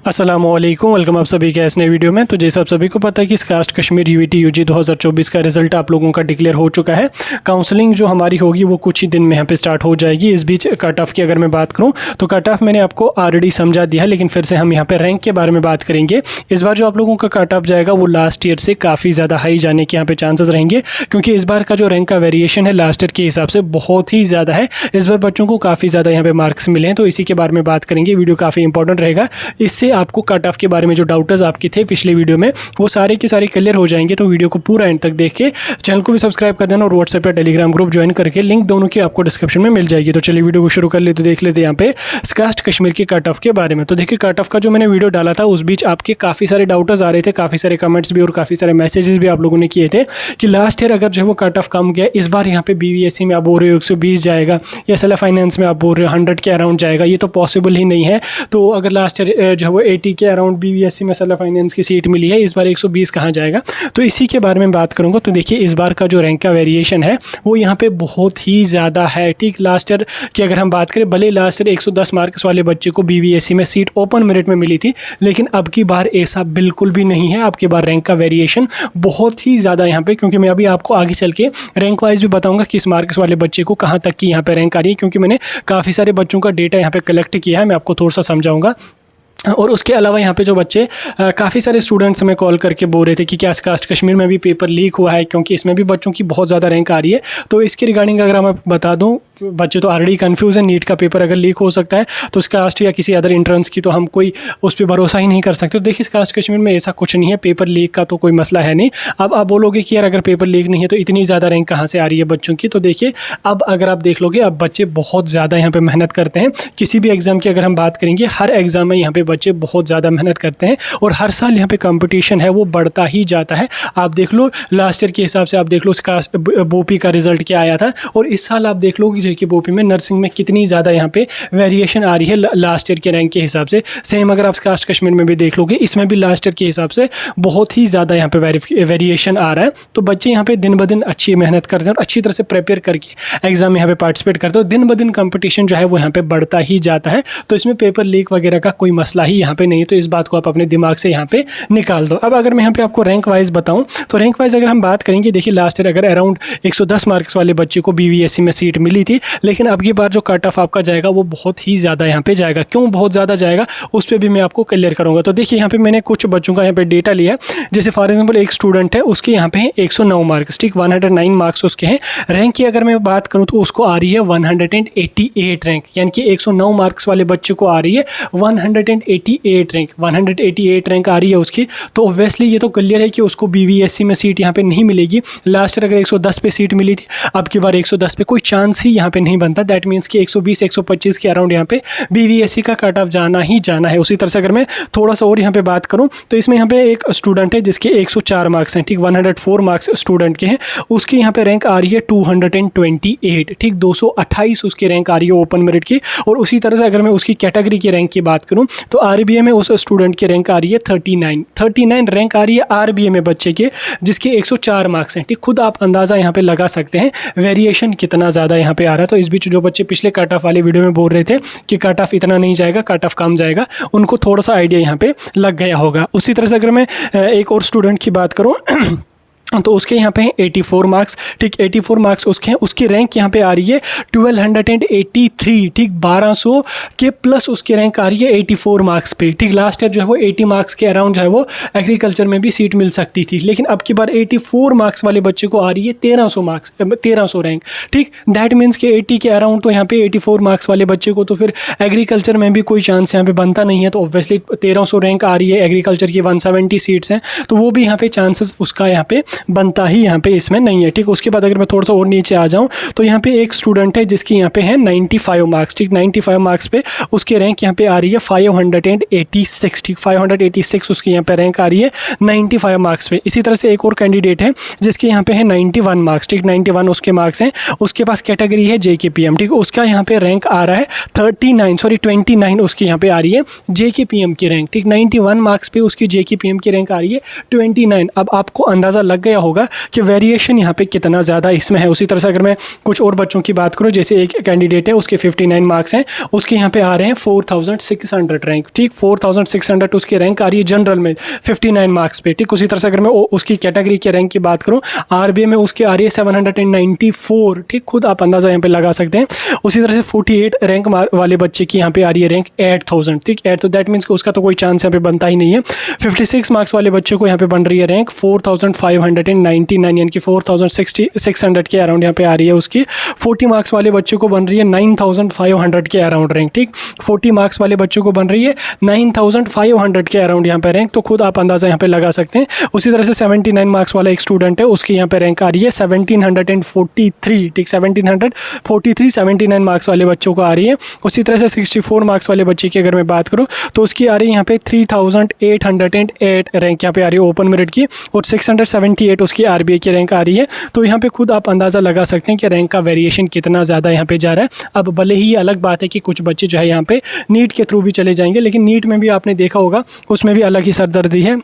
अस्सलामुअलैकुम, वेलकम आप सभी के इस नए वीडियो में। तो जैसे आप सभी को पता है कि कास्ट कश्मीर यूईटी यूजी 2024 का रिजल्ट आप लोगों का डिक्लेयर हो चुका है। काउंसलिंग जो हमारी होगी वो कुछ ही दिन में यहाँ पे स्टार्ट हो जाएगी। इस बीच कट ऑफ की अगर मैं बात करूँ तो कट ऑफ मैंने आपको ऑलरेडी समझा दिया है, लेकिन फिर से हम यहाँ पे रैंक के बारे में बात करेंगे। इस बार जो आप लोगों का कट ऑफ जाएगा वो लास्ट ईयर से काफ़ी ज़्यादा हाई जाने के यहाँ पे चांसेस रहेंगे, क्योंकि इस बार का जो रैंक का वेरिएशन है लास्ट ईयर के हिसाब से बहुत ही ज़्यादा है। इस बार बच्चों को काफ़ी ज़्यादा यहाँ पे मार्क्स मिले हैं, तो इसी के बारे में बात करेंगे। वीडियो काफ़ी इंपॉर्टेंट रहेगा। इससे आपको कट ऑफ के बारे में जो डाउटर्स आपके थे पिछले वीडियो में वो सारे के सारे क्लियर हो जाएंगे। तो वीडियो को पूरा एंड तक देख के चैनल को भी सब्सक्राइब कर देना और व्हाट्सएप या टेलीग्राम ग्रुप ज्वाइन करके लिंक दोनों की आपको डिस्क्रिप्शन में मिल जाएगी। तो चलिए वीडियो को शुरू कर लेते, देख लेते यहाँ पे कास्ट कश्मीर के कट ऑफ के बारे में। तो देखिए कट ऑफ का जो मैंने वीडियो डाला था उस बीच आपके काफ़ी सारे डाउटर्स आ रहे थे, काफ़ी सारे कमेंट्स भी और काफ़ी सारे मैसेजेस भी आप लोगों ने किए थे कि लास्ट ईयर अगर जो है वो कट ऑफ कम गया, इस बार यहाँ पे बीवीएससी में आप बोल रहे हो 120 जाएगा या एसएलएफ फाइनेंस में आप बोल रहे हो 100 के अराउंड जाएगा। ये तो पॉसिबल ही नहीं है। तो अगर लास्ट ईयर जो है वो 80 के अराउंड बीवीएससी में एसएलएफ फाइनेंस की सीट मिली है, इस बार 120 कहाँ जाएगा। तो इसी के बारे में बात करूँगा। तो देखिए इस बार का जो रैंक का वेरिएशन है वो यहाँ पे बहुत ही ज़्यादा है। ठीक, लास्ट ईयर की अगर हम बात करें, भले लास्ट ईयर 110 मार्क्स वाले बच्चे को बीवीएससी में सीट ओपन मेरिट में मिली थी, लेकिन अब की बार ऐसा बिल्कुल भी नहीं है। अब की बार रैंक का वेरिएशन बहुत ही ज़्यादा यहाँ पे, क्योंकि मैं अभी आपको आगे चल के रैंक वाइज भी बताऊँगा किस मार्क्स वाले बच्चे को कहाँ तक की यहाँ पे रैंक आ रही है, क्योंकि मैंने काफ़ी सारे बच्चों का डेटा यहाँ पे कलेक्ट किया है। मैं आपको थोड़ा सा समझाऊँगा। और उसके अलावा यहाँ पे जो बच्चे काफ़ी सारे स्टूडेंट्स हमें कॉल करके बोल रहे थे कि क्या कास्ट कश्मीर में भी पेपर लीक हुआ है, क्योंकि इसमें भी बच्चों की बहुत ज़्यादा रैंक आ रही है। तो इसके रिगार्डिंग अगर मैं बता दूँ, बच्चे तो ऑलरेडी कन्फ्यूज़ है, नीट का पेपर अगर लीक हो सकता है तो इस कास्ट या किसी अदर इंट्रेंस की तो हम कोई उस पर भरोसा ही नहीं कर सकते। तो देखिए इस कास्ट कश्मीर में ऐसा कुछ नहीं है, पेपर लीक का तो कोई मसला है नहीं। अब आप बोलोगे कि यार अगर पेपर लीक नहीं है तो इतनी ज़्यादा रैंक कहाँ से आ रही है बच्चों की। तो देखिए अब अगर आप देख लोगे, अब बच्चे बहुत ज़्यादा यहाँ पर मेहनत करते हैं। किसी भी एग्ज़ाम की अगर हम बात करेंगे, हर एग्ज़ाम में यहाँ पर बच्चे बहुत ज़्यादा मेहनत करते हैं और हर साल यहाँ पे कंपटीशन है वो बढ़ता ही जाता है। आप देख लो लास्ट ईयर के हिसाब से, आप देख लो इसका बोपी का रिजल्ट क्या आया था, और इस साल आप देख लो कि बोपी में नर्सिंग में कितनी ज़्यादा यहाँ पे वेरिएशन आ रही है लास्ट ईयर के रैंक के हिसाब से। सेम अगर आप कास्ट कश्मीर में भी देख लोगे, इसमें भी लास्ट ईयर के हिसाब से बहुत ही ज़्यादा यहाँ पे वेरिएशन आ रहा है। तो बच्चे यहाँ पे दिन ब दिन अच्छी मेहनत करते हैं और अच्छी तरह से प्रिपेयर करके एग्जाम में यहाँ पे पार्टिसिपेट करते हैं। दिन ब दिन कंपटीशन जो है वो यहाँ पे बढ़ता ही जाता है। तो इसमें पेपर लीक वगैरह का कोई मसला ही यहाँ पे नहीं है। तो इस बात को आप अपने दिमाग से यहाँ पे निकाल दो। अब अगर मैं यहाँ पे आपको रैंक वाइज बताऊं, तो रैंक वाइज अगर हम बात करेंगे, देखिए लास्ट ईयर अगर अराउंड 110 मार्क्स वाले बच्चे को बीवीएससी में सीट मिली थी, लेकिन अब की बार जो कट ऑफ आपका जाएगा वो बहुत ही ज़्यादा यहाँ पे जाएगा। क्यों बहुत ज़्यादा जाएगा उस पर भी मैं आपको क्लियर करूँगा। तो देखिए यहाँ पे मैंने कुछ बच्चों का यहाँ पे डेटा लिया। जैसे फॉर एग्जाम्पल एक स्टूडेंट है, उसके यहाँ पे 109 मार्क्स, ठीक 109 मार्क्स उसके हैं। रैंक की अगर मैं बात करूँ तो उसको आ रही है 188 रैंक, यानी कि 109 मार्क्स वाले बच्चे को आ रही है 188 रैंक। 188 रैंक आ रही है उसकी, तो ऑब्वियसली ये तो क्लियर है कि उसको बीवीएससी में सीट यहाँ पे नहीं मिलेगी। लास्ट ईयर अगर 110 पे सीट मिली थी, अब की बार 110 पे कोई चांस ही यहाँ पे नहीं बनता। दैट मीन्स कि 120 125 के अराउंड यहाँ पे बीवीएससी का कट ऑफ जाना ही जाना है। उसी तरह से अगर मैं थोड़ा सा और यहाँ पे बात करूँ तो इसमें यहाँ पे एक स्टूडेंट है जिसके 104 मार्क्स हैं, ठीक 104 मार्क्स स्टूडेंट के हैं। उसकी यहाँ पे रैंक आ रही है 228, ठीक 228 उसकी रैंक आ रही है ओपन मेरिट की। और उसी तरह से अगर मैं उसकी कैटेगरी की रैंक की बात करूँ तो आरबीए में उस स्टूडेंट की रैंक आ रही है 39 रैंक आ रही है आरबीए में बच्चे के, जिसके 104 मार्क्स हैं। ठीक, खुद आप अंदाज़ा यहाँ पे लगा सकते हैं वेरिएशन कितना ज़्यादा यहाँ पे आ रहा है। तो इस बीच जो बच्चे पिछले कट ऑफ वाले वीडियो में बोल रहे थे कि कट ऑफ इतना नहीं जाएगा, कट ऑफ कम जाएगा, उनको थोड़ा सा आइडिया यहाँ पे लग गया होगा। उसी तरह से अगर मैं एक और स्टूडेंट की बात करूँ तो उसके यहाँ पे हैं 84 मार्क्स, ठीक 84 मार्क्स उसके हैं। उसकी रैंक यहाँ पे आ रही है 1283, ठीक 1200 के प्लस उसकी रैंक आ रही है 84 मार्क्स पे। ठीक, लास्ट ईयर जो है वो 80 मार्क्स के अराउंड जो है वो एग्रीकल्चर में भी सीट मिल सकती थी, लेकिन अब की बार 84 मार्क्स वाले बच्चे को आ रही है 1300 रैंक। ठीक, दैट मीन्स कि 80 के अराउंड, तो यहाँ पे 84 मार्क्स वाले बच्चे को तो फिर एग्रीकल्चर में भी कोई चांस यहाँ पे बनता नहीं है। तो ऑब्वियसली 1300 रैंक आ रही है, एग्रीकल्चर की 170 सीट्स हैं, तो वो भी यहाँ पे चांसेस उसका यहाँ पे बनता ही यहाँ पे इसमें नहीं है। ठीक, उसके बाद अगर मैं थोड़ा सा और नीचे आ जाऊँ तो यहाँ पे एक स्टूडेंट है जिसकी यहाँ पे है 95 मार्क्स, ठीक 95 मार्क्स पे उसकी रैंक यहाँ पे आ रही है 586, ठीक 586 उसकी यहाँ पे रैंक आ रही है 95 मार्क्स पे। इसी तरह से एक और कैंडिडेट है जिसके यहाँ पे है 91 मार्क्स, ठीक 91 उसके मार्क्स हैं। उसके पास कैटेगरी है जेकेपीएम, ठीक उसका यहाँ पे रैंक आ रहा है 29 उसकी यहाँ पे आ रही है जेकेपीएम की रैंक, ठीक 91 मार्क्स पे उसकी जेकेपीएम की रैंक आ रही है 29। अब आपको अंदाज़ा लग गया होगा कि वेरिएशन यहाँ पे कितना ज़्यादा इसमें है। उसी तरह से अगर मैं कुछ और बच्चों की बात करूँ, जैसे एक कैंडिडेट है उसके 59 मार्क्स हैं, उसके यहाँ पे आ रहे हैं 4600 रैंक, ठीक 4600 उसकी रैंक आ रही है जनरल में 59 मार्क्स पे, ठीक। उसी तरह से अगर मैं उसकी कैटेगरी के रैंक की बात करूँ, आरबीए में उसकी आ रही है 794, ठीक। खुद आप अंदाज़ा यहाँ पे लगा सकते हैं। उसी तरह से 48 रैंक वाले बच्चे की यहाँ पे आ रही है रैंक 8000, ठीक। 8 तो दैट मीन्स कि उसका तो कोई चांस यहाँ पे बनता ही नहीं है। 56 मार्क्स वाले बच्चे को यहाँ पे बन रही है रैंक 4599, यानी कि 4600 के अराउंड यहाँ पे आ रही है उसकी। 40 मार्क्स वाले बच्चे को बन रही है 9500 के अराउंड रैंक, ठीक। 40 मार्क्स वाले बच्चों को बन रही है 9500 के अराउंड यहाँ पे रैंक, तो खुद आप अंदाज़ा यहाँ पे लगा सकते हैं। उसी तरह से 79 मार्क्स वाला एक स्टूडेंट है, उसकी यहाँ पे रैंक आ रही है 1743, ठीक। 1743 79 मार्क्स वाले बच्चों को आ रही है। उसी तरह से 64 मार्क्स वाले बच्चे की अगर मैं बात करूँ तो उसकी आ रही है यहाँ पे 3808 रैंक यहाँ पे आ रही है ओपन मेरिट की, और 678 उसकी आरबीआई की रैंक आ रही है। तो यहाँ पे खुद आप अंदाज़ा लगा सकते हैं कि रैंक का वेरिएशन कितना ज़्यादा यहाँ पे जा रहा है। अब भले ही अलग बात है कि कुछ बच्चे जो है यहाँ पे नीट के थ्रू भी चले जाएंगे, लेकिन नीट में भी आपने देखा होगा उसमें भी अलग ही सरदर्दी है,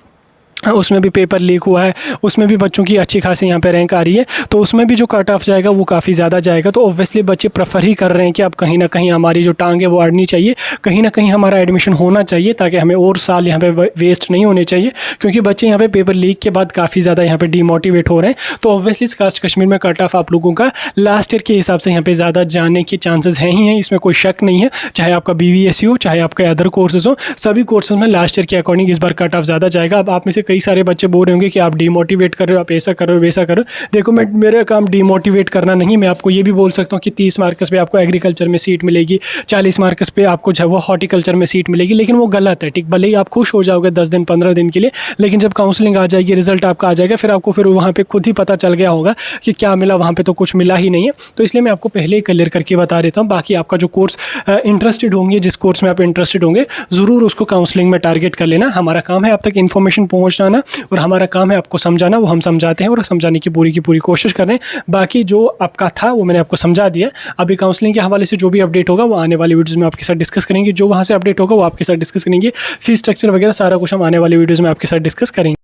उसमें भी पेपर लीक हुआ है, उसमें भी बच्चों की अच्छी खासी यहाँ पे रैंक आ रही है, तो उसमें भी जो कट ऑफ जाएगा वो काफ़ी ज़्यादा जाएगा। तो ऑब्वियसली बच्चे प्रेफर ही कर रहे हैं कि अब कहीं ना कहीं हमारी जो टांग है वो अड़नी चाहिए, कहीं ना कहीं हमारा एडमिशन होना चाहिए, ताकि हमें और साल यहाँ पे वेस्ट नहीं होने चाहिए, क्योंकि बच्चे यहाँ पे पेपर लीक के बाद काफ़ी ज़्यादा यहाँ पे डीमोटिवेट हो रहे हैं। तो ऑब्वियसली कास्ट कश्मीर में कट ऑफ आप लोगों का लास्ट ईयर के हिसाब से यहाँ पे ज़्यादा जाने के चांसेस हैं ही हैं, इसमें कोई शक नहीं है। चाहे आपका BVSC हो, चाहे आपके अदर कोर्सेज हो, सभी कोर्सेज में लास्ट ईयर के अकॉर्डिंग इस बार कट ऑफ ज़्यादा जाएगा। अब आप में से कई सारे बच्चे बोल होंगे कि आप डीमोटिवेट कर रहे हो, आप ऐसा कर रहे हो, वैसा कर रहे हो। देखो, मेरा काम डीमोटिवेट करना नहीं, मैं आपको ये भी बोल सकता हूँ कि 30 मार्क्स पे आपको एग्रीकल्चर में सीट मिलेगी, 40 मार्क्स पे आपको जो है वो हॉर्टिकल्चर में सीट मिलेगी, लेकिन वो गलत है, ठीक। भले ही आप खुश हो जाओगे 10 दिन 15 दिन के लिए, लेकिन जब काउंसलिंग आ जाएगी, रिजल्ट आपका आ जाएगा, फिर आपको वहाँ पर खुद ही पता चल गया होगा कि क्या मिला, वहाँ पर तो कुछ मिला ही नहीं है। तो इसलिए मैं आपको पहले ही क्लियर करके बता देता हूँ। बाकी आपका जो कोर्स इंटरेस्टेड होंगे, जिस कोर्स में आप इंटरेस्टेड होंगे, ज़रूर उसको काउंसलिंग में टारगेट कर लेना। हमारा काम है आप तक इन्फॉर्मेशन पहुँचाना, और हमारा काम है आपको समझाना, वो हम समझाते हैं और समझाने की पूरी कोशिश कर रहे हैं। बाकी जो आपका था वो मैंने आपको समझा दिया। अभी काउंसलिंग के हवाले से जो भी अपडेट होगा वो आने वाली वीडियोस में आपके साथ डिस्कस करेंगे, जो वहाँ से अपडेट होगा वो आपके साथ डिस्कस करेंगे। फीस स्ट्रक्चर वगैरह सारा कुछ हम आने वाली वीडियोस में आपके साथ डिस्कस करेंगे।